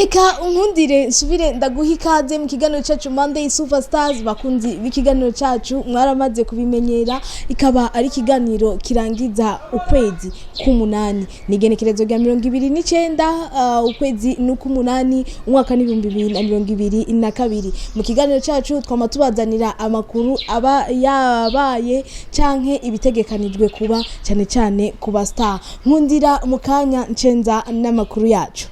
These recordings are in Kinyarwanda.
reka unkundire nsubire ndaguha ikaze mu kiganiro cyacu Monday Superstars. Bakunzi b'ikiganiro cyacu mwaramaze kubimenyera, ikaba ari ikiganiro kirangiza ukwezi k'umunani, nigenekerezo rya 29 ukwezi n'ukumunani umwaka ni 2022. Mu kiganiro cyacu twama tubazanira amakuru aba yabaye canke ibitegekanijwe kuba cyane cyane ku ba star. Nkundira mukanya ncenza n'amakuru yacu.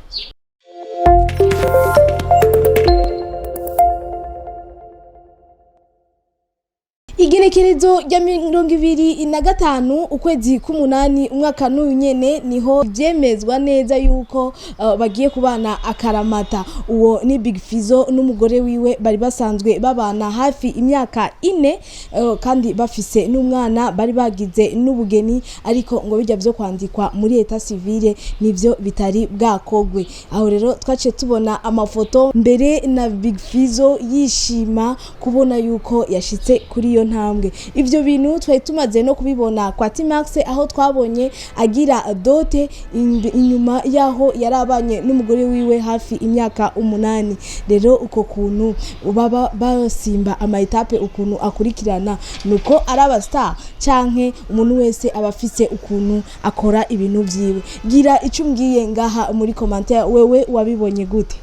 Igenekerezo rya 25 ukwezi k'umunani umwaka n'unyene niho byemezwa neza yuko bagiye kubana akaramata. Uwo ni Big Fizzo n'umugore wiwe bari basanzwe babana hafi imyaka 4 kandi bafise n'umwana bari bagize n'ubugeni, ariko ngo bijya byo kwandikwa muri eta civile nivyo bitari bwakogwe. Aho rero twace tubona amafoto mbere na Big Fizzo yishima kubona yuko yashitse kuri iyo ntambwe. Ivyo bintu twari tumaze no kubibona kwa Timax, aho twabonye agira dote inyuma yaho yarabanye n'umugore wiwe hafi imyaka 8. Rero uko kuntu baba basimba ama etape ukuntu akurikirana nuko araba star canke umuntu wese abafise ukuntu akora ibintu vyiwe. Gira icumbwiye ngaha muri commentaire, wewe wabibonye gute?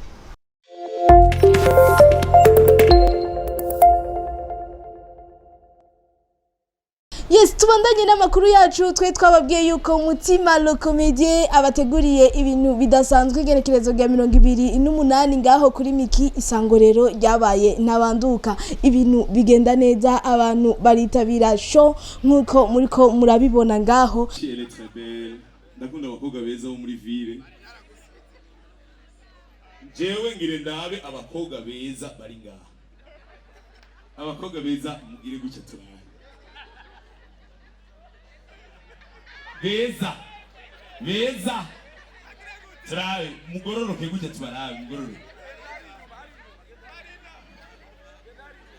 Yes, tubandanye n'amakuru yacu. Twe twababwiye yuko Mutima le comédien abateguriye ibintu bidasanzwe igenekerezo rya 28 ngaho kuri Miki Isangorero ryabaye nabanduka. Ibintu bigenda neza, abantu baritabira show nkuko muriko murabibona ngaho. Ndakunda abakobwa beza bo muri ville. Jewe ngire ndabe abakobwa beza bari ngaha. Abakobwa beza mugire gucya turara. Beza turabe mugororoke gutya tubarabe mugororoke.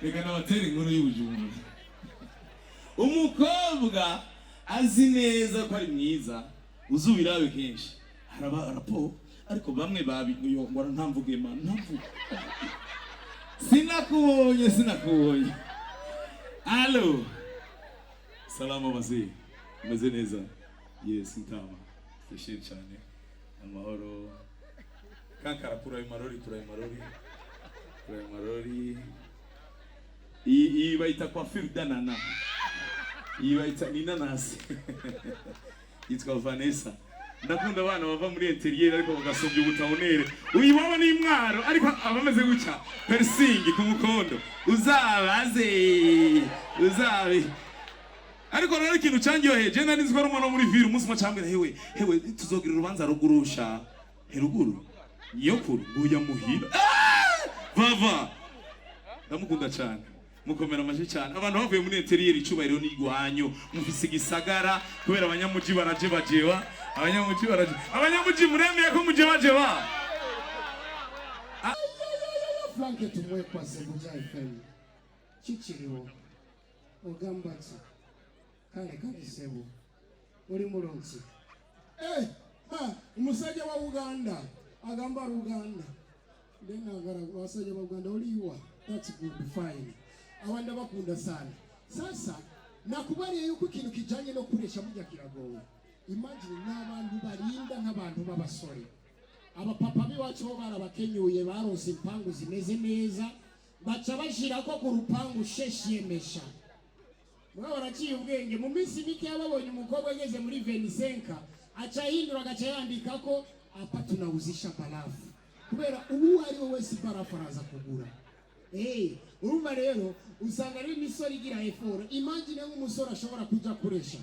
Reka nabatera inkuru y'ubujumbu. Umukobwa azi neza ko ari mwiza uzubirabe kenshi haraba arapo, ariko bamwe babiguyo ngo ntamvuge man ntamvuge. Sinakubonye. Allo, salamu mazee, meze neza? Yes, ntama fishye cyane amahoro kankara kurayo marori iyi bayita kwa Firdanana, iyi bayita ninanasi. Yitwa Vanessa. Ndakunda abana bava muri interieur ariko bagasombya ubutabonere. Uyibaba ni imwaro ariko abameze gucya persingi ku mukondo uzabaze ariko rero ikintu cyangiyohe je nari nziko rumwe no muri ville umunsi macambira hewe tuzogira urubanza rugurusha heruguru nyokuru nguya muhira vava ndamukunda cyane mukomera amaje cyane. Abantu bavuye muri interieur icubahiro n'igwanyo mufise gisagara kubera abanyamuji baraje bajewa abanyamuji muremeye ko muje bajewa flanke tumwe kwa sebuja FM chichiriwo ogambatsi kale sebo uri mulonzi umusajja wa Uganda agamba Uganda ndena agara wasajja wa Uganda oliwa. That's good, fine. Awanda bakunda sana. Sasa nakubariye yuko ikintu kijanye no kuresha burya kiragoye. Imagine n'abantu barinda nk'abantu b'abasore. Abapapa biwacu bo barabakenyuye baronse impangu zimeze neza baca bashira ko ku rupangu sheshiyemesha. Mwa waraciye ubwenge mu minsi mike yababonye umukobwa ageze muri 25 aca hindura agaca yandika ko apa tunawuzisha barafu kubera ubu ari wowe wese barafu araza kugura. Urumva rero usanga ari imisore igira effort. Imagine nk'umusore ashobora kuja kuresha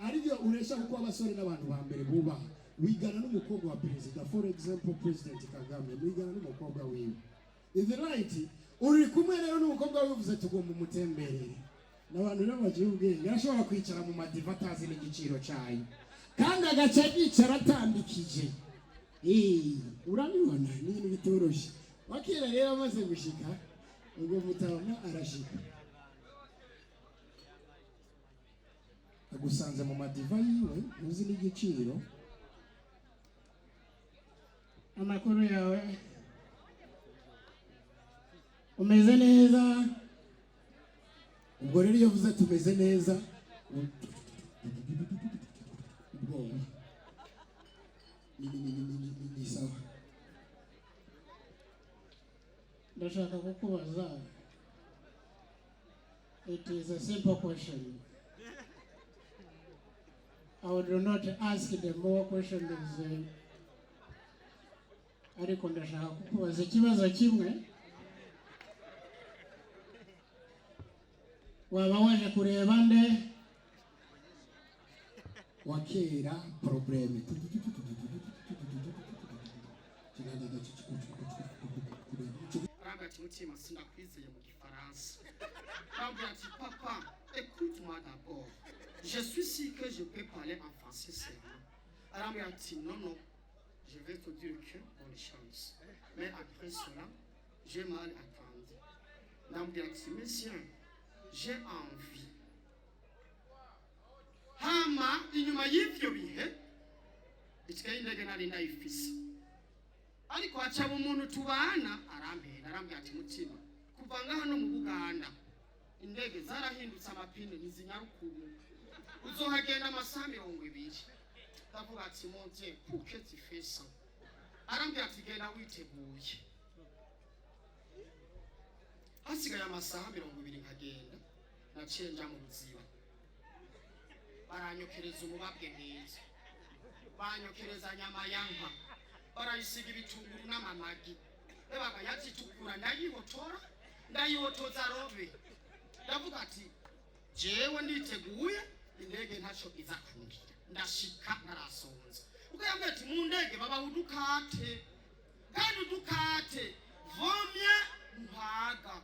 aribyo uresha kuko abasore n'abantu ba mbere buba wigana n'umukobwa wa president, for example President Kagame wigana n'umukobwa wiwe. Is it right? Uri kumwe rero n'umukobwa wiwe uvuze tugomba umutemberere n'abantu n'abagiye ubwenge ashobora kwicara mu madiva atazi n'igiciro cyayo kandi agace yicara atambikije. Urabibona ni ibintu bitoroshye. Bakira rero amaze gushika ubwo mutabona arashika agusanze mu madiva yiwe uzi n'igiciro. Amakuru yawe umeze neza ubwo rero iyo uvuze tumeze neza ubwoba ni sawa ndashaka kukubaza it is a simple question I would not ask the more questions ariko ndashaka kukubaza ikibazo kimwe waba waje kureba nde wakera probleme Mutima sinakwizeye mu Gifaransa. Papa, écoute-moi d'abord. Je suis sûr que je peux parler en français seulement. Alors il a dit non, je vais te dire que bonne chance. Mais après cela, j'ai mal attendu. Il a dit monsieur, j'ai envie. Hama inyuma y'ivyo bihe itikaye indege nari ndayifise. Ariko aca umuntu tubana arambwira ati Mutima kuva ngaha no mu Buganda indege zarahindutse amapine ntizinyarukuru uzohagenda amasaha 20 ndavuga ati monte puketi fesa arambwira ati genda witeguye hasigaye amasaha 20 nkagenda naciye nja mu Ruziba baranyokereza umubabwe neza banyokereza nyama yanka barayisiga ibitunguru n'amamagi ebaga yazitukura ndayihotoza robe ndavuga ati jewe nditeguye indege ntacyo iza kungira ndashika narasonza uko yambwiye ati mu ndege baba udukate kandi udukate vomye mpaga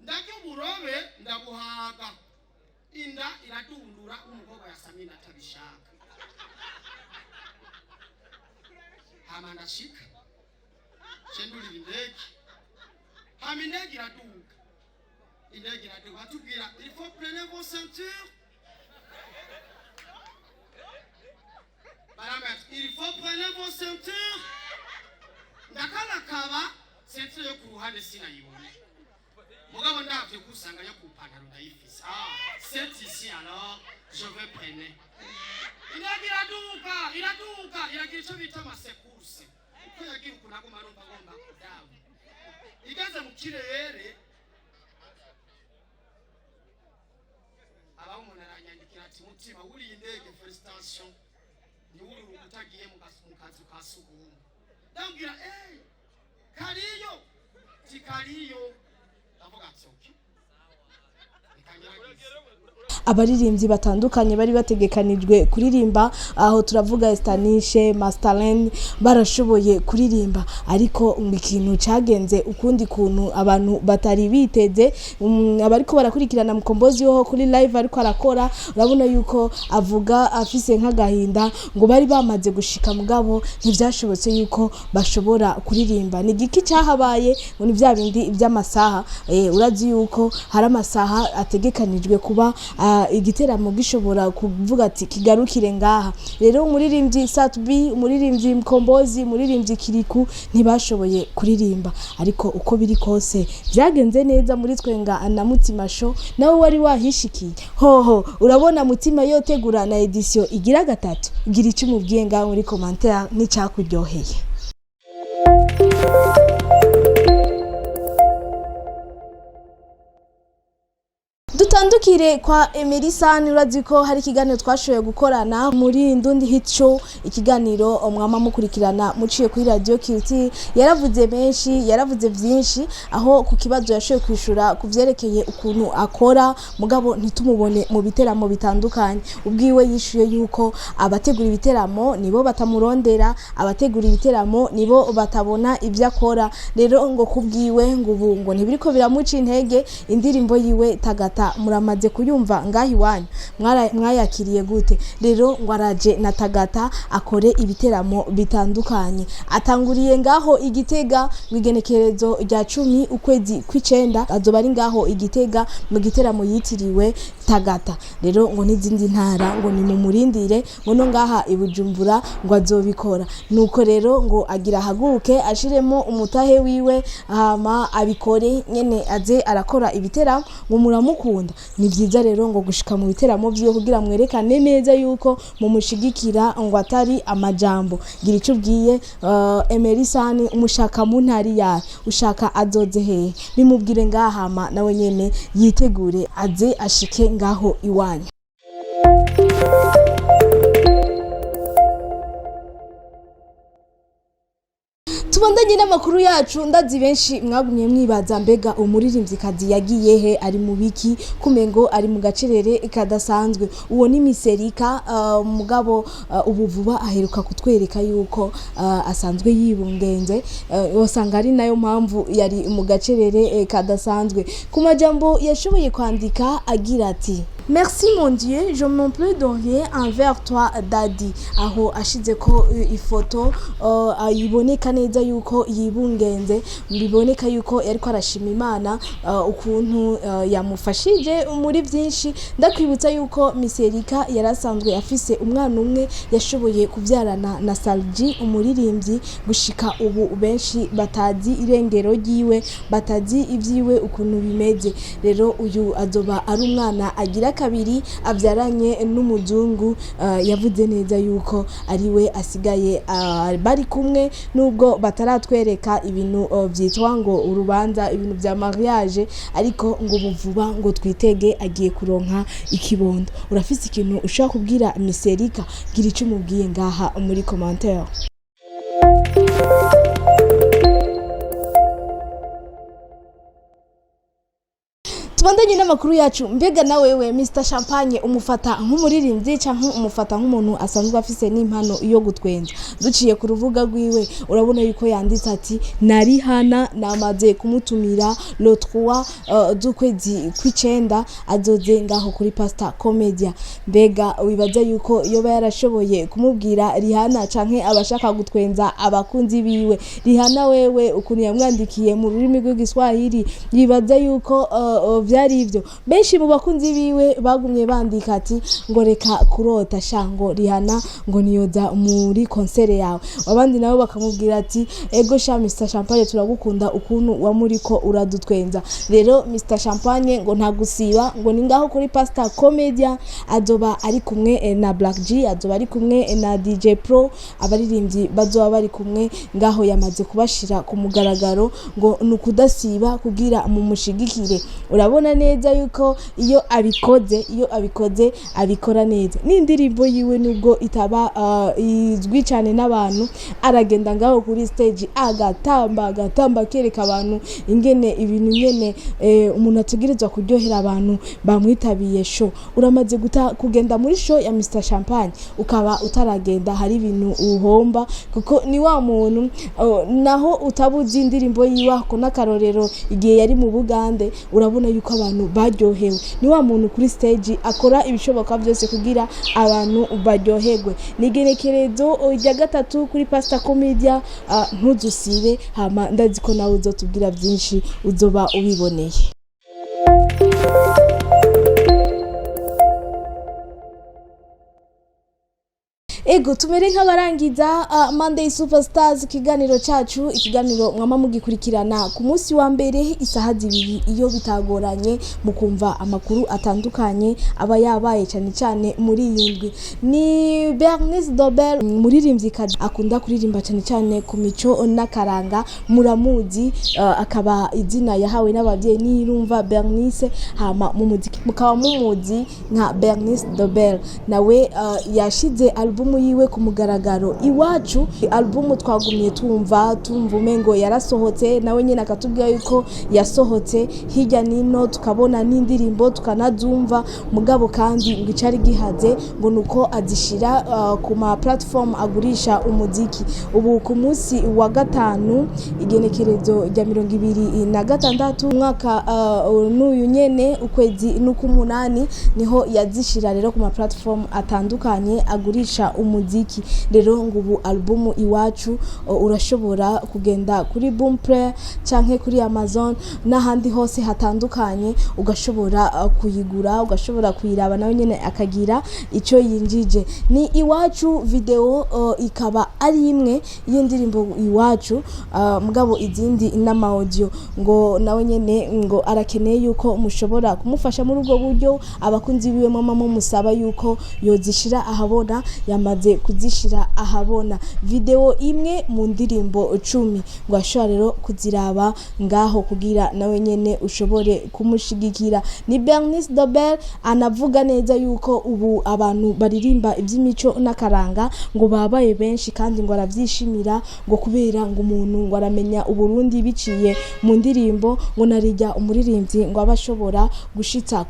ndajya uburobe ndabuhaga inda iradundura umukobwa yasamye atabishaka hama ndashika chenduri indege hama indege iraduga batubwira il faut prendre vos ceintures il faut prendre vos ceintures ndakabakaba ceinture yo ku ruhande sinayibona mugabo ndavye kusanga yo ku pantaro ndayifise c'est ici alors je vais prendre indege iraduga iragira ico bita amasekurse uko yagira ukunago marumba ngomba kudawa igeze mu kirere aba umuntu aranyandikira ati Mutima uri indege felicitation ni uri utagiye mu kazi ka sugumu ndambwira kariyo tikariyo ndavuga ati okay abaririmbyi batandukanye bari bategekanijwe kuririmba aho turavuga Estanishe Masterland barashoboye kuririmba ariko ikintu cagenze ukundi kuntu abantu batari biteze abariko barakurikirana Mukombozi ho kuri live ariko arakora urabona yuko avuga afise nk'agahinda ngo bari bamaze gushika mugabo ntivyashobotse yuko bashobora kuririmba ni giki cyahabaye ngo ni bya bindi by'amasaha urazi yuko hari amasaha ategekanijwe kuba igiteramo gishobora kuvuga ati kigarukire ngaha rero umuririmbyi Sat-B umuririmbyi Mukombozi umuririmbyi Kirikou ntibashoboye kuririmba ariko uko biri kose byagenze neza muri Twenga na Mutima show nawe wari wahishikiye hoho urabona Mutima yotegura na edition igira 3 gira icyo mubwiye ngaho muri commentaire n'icyakuryoheye. Dutandukire kwa Emerisani urazi ko hari ikiganiro twashoboye gukorana muri Ndundi Hit Show ikiganiro mwama mukurikirana muciye kuri radio Kirikou yaravuze menshi yaravuze byinshi aho ku kibazo yashoboye kwishura kuvyerekeye ukuntu akora mugabo ntitumubone mu biteramo bitandukanye ubwiwe yishuye yuko abategura ibiteramo nibo batamurondera abategura ibiteramo nibo batabona ibyo akora rero ngo kubwiwe ngo ubu ngo ntibiriko biramuca intege indirimbo yiwe tagata muri muramaze kuyumva ngahi iwanyu mwayakiriye gute. Rero ngo araje na Tagata akore ibiteramo bitandukanye, atanguriye ngaho Igitega mu igenekerezo rya 10 ukwezi kw'icenda, azoba ari ngaho Igitega mu giteramo yitiriwe Tagata. Rero ngo n'izindi ntara ngo ni mu murindire ngo no ngaha ibujumbura ngo azobikora. Nuko rero ngo agira haguruke ashiremo umutahe wiwe hama abikore nyene aze arakora ibiteramo ngo muramukunda. Ni vyiza rero ngo gushika mu biteramo vyiwe kugira mwerekane neza yuko mu mushigikira ngo atari amajambo. Gira ico ubwiye Emerisani umushaka mu ntari yawe, ushaka azoze hehe, bimubwire ngahama nawe nyene yitegure aze ashike ngaho iwanyu. Tubandanye n'amakuru yacu. Ndazi benshi mwagumye mwibaza mbega umuririmvyikazi yagiye he, ari mu biki, kumengo ari mu gacerere kadasanzwe. Uwo ni Miserika mugabo ubu vuba aheruka kutwereka yuko asanzwe yibungenze, usanga ari nayo mpamvu yari mu gacerere kadasanzwe. Ku majambo yashoboye kwandika agira ati: Merci mon Dieu, je m'en plus de rien envers toi Daddy. Aho ashize ko ifoto ayiboneka neza yuko yibungenze, biboneka yuko yariko arashima Imana ukuntu yamufashije muri byinshi. Ndakwibutsa yuko Miserika yarasanzwe afise umwana umwe yashoboye kubyarana na Salji umuririmbyi, gushika ubu benshi batazi irengero ryiwe, batazi ivyiwe ukuntu bimeze. Rero uyu azoba ari umwana agira kabiri abyaranye n'umuzungu. Yavuze neza yuko ariwe asigaye bari kumwe, nubwo bataratwereka ibintu byitwa ngo urubanza, ibintu bya mariage, ariko ngo buvuba ngo twitege agiye kuronka ikibondo. Urafise ikintu ushaka kubwira Miserika, gira ico umubwiye ngaha muri commentaire. Tubandanye n'amakuru yacu. Mbega na wewe Mr Champagne umufata nk'umuririmbyi canke umufata nk'umuntu asanzwe afise n'impano iyo gutwenza? Duciye ku ruvuga rwiwe urabona yuko yanditse ati nari hana namaze kumutumira le 3 z'ukwezi kw'icenda azoze ngaho kuri Pasta Comedia. Mbega wibaza yuko yoba yarashoboye kumubwira Rihana canke abashaka gutwenza abakunzi biwe? Rihana wewe ukuntu yamwandikiye mu rurimi rw'igiswahili, yibaza yuko byari ivyo. Benshi mu bakunzi biwe bagumye bandika ati ngo reka kurota shango Rihana ngo niyoza muri konsere yawe. Abandi nabo bakamubwira ati ego sha Mr Champagne turagukunda ukuntu wa muri ko uradutwenza. Rero Mr Champagne ngo ntagusiba ngo ni ngaho kuri Pasta Comedia, azoba ari kumwe na Black G, azoba ari kumwe na DJ Pro, abaririmbyi bazoba bari kumwe ngaho. Yamaze kubashira ku mugaragaro ngo nukudasiba kugira mu mushigikire. Urabona neza yuko iyo abikoze abikora neza. N'indirimbo yiwe nubwo itaba izwi cyane n'abantu, aragenda ngaho kuri stage agatamba kereka abantu ingene ibintu nyene umuntu ategerezwa kuryohera abantu bamwitabiye show. Uramaze kugenda muri show ya Mr Champagne ukaba utaragenda, hari ibintu uhomba, kuko ni wa muntu naho utabuzi indirimbo yiwe ko n'akarorero igihe yari mu Bugande. Urabona yuko abantu baryohewe. Ni wa muntu kuri stage akora ibishoboka byose kugira abantu baryoherwe. Nigerekerezo rya 3 kuri Pasta Comedia, ntuzusibe hama ndazi ko nawe uzotubwira byinshi uzoba ubiboneye. Ego tumere nk'abarangiza Monday Superstars ikiganiro cacu, ikiganiro mwama mugikurikirana ku munsi wa mbere isaha 2 iyo bitagoranye mukumva amakuru atandukanye aba yabaye cyane muri yindwi. Ni Bernice Dobel muririmvyikazi akunda kuririmba cyane ku mico n'akaranga, muramuzi akaba izina yahawe n'abavyeyi nirumva Bernice, hama mu muziki mukaba mumuzi nka Bernice Dobel. Nawe yashize album yiwe ku mugaragaro iwacu. Album twagumye tumva umengo yarasohotse, nawe nyene akatubwira yuko yasohotse hirya nino, tukabona n'indirimbo tukanazumva, mugabo kandi ngo icari gihaze ngo nuko azishira ku ma platform agurisha umuziki. Ubu ku munsi wa gatanu igenekerezo rya 26 umwaka n'uyu nyene ukwezi n'ukumunani niho yazishira rero ku ma platform atandukanye agurisha umuziki. Rero ngo ubu album iwacu urashobora kugenda kuri Boomplay canke kuri Amazon n'ahandi hose hatandukanye, ugashobora kuyigura, ugashobora kuyiraba nawe nyene akagira ico yinjije. Ni iwacu video ikaba ari imwe y'indirimbo iwacu, mugabo izindi n'ama audio ngo nawe nyene ngo arakeneye yuko mushobora kumufasha muri ubwo buryo. Abakunzi biwe mama musaba yuko yozishira ahabona, yamaze kuzishira ahabona video imwe mu ndirimbo 10 ngo ashobora rero kuziraba ngaho kugira nawe nyene ushobore kumushigikira. Ni Bernice Dobel anavuga neza yuko ubu abantu baririmba iby'imico n'akaranga ngo babaye benshi kandi ngo aravyishimira, ngo kubera ngo umuntu ngo aramenya Uburundi biciye mu ndirimbo, ngo narijya umuririmbyi ngo abashobora gushitsa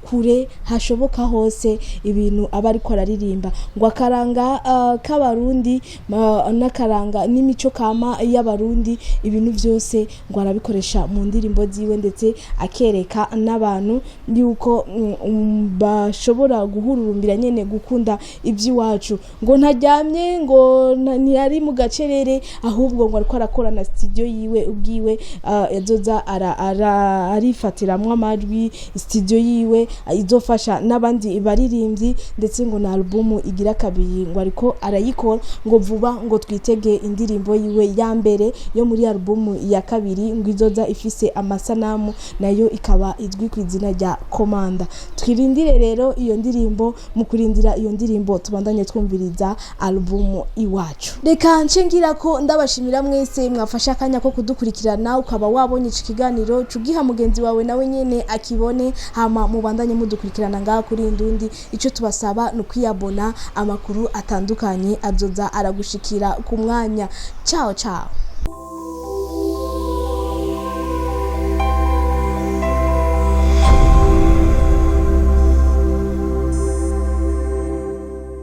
kure hashoboka hose ibintu aba ariko araririmba. Ngo akaranga k'abarundi n'akaranga n'imico kama y'abarundi, ibintu byose ngo arabikoresha mu ndirimbo ziwe, ndetse akereka n'abantu yuko bashobora guhururumbira nyene gukunda iby'iwacu. Ngo ntajyamye, ngo ntiyari mu gacerere, ahubwo ngo ariko arakora na studio yiwe ubwiwe, yazoza arifatiramwo amajwi. Studio yiwe izofasha n'abandi baririmbyi, ndetse ngo na album igira kabiri ngo ariko arayikora, ngo vuba ngo twitege indirimbo yiwe ya mbere yo muri album ya kabiri, ngo izoza ifise amasanamu nayo ikaba izwi ku izina rya Komanda. Twirindire rero iyo ndirimbo. Mu kurindira iyo ndirimbo tubandanye twumviriza album iwacu. Reka ncengira ko ndabashimira mwese mwafasha akanya ko kudukurikirana, ukaba wabonye iki kiganiro cugiha mugenzi wawe nawe nyene akibone, hama mubandanye mudukurikirana ngaha kuri Indundi. Ico tubasaba no kwiyabona, amakuru atandukanye azoza aragushikira ku mwanya. Ciao ciao.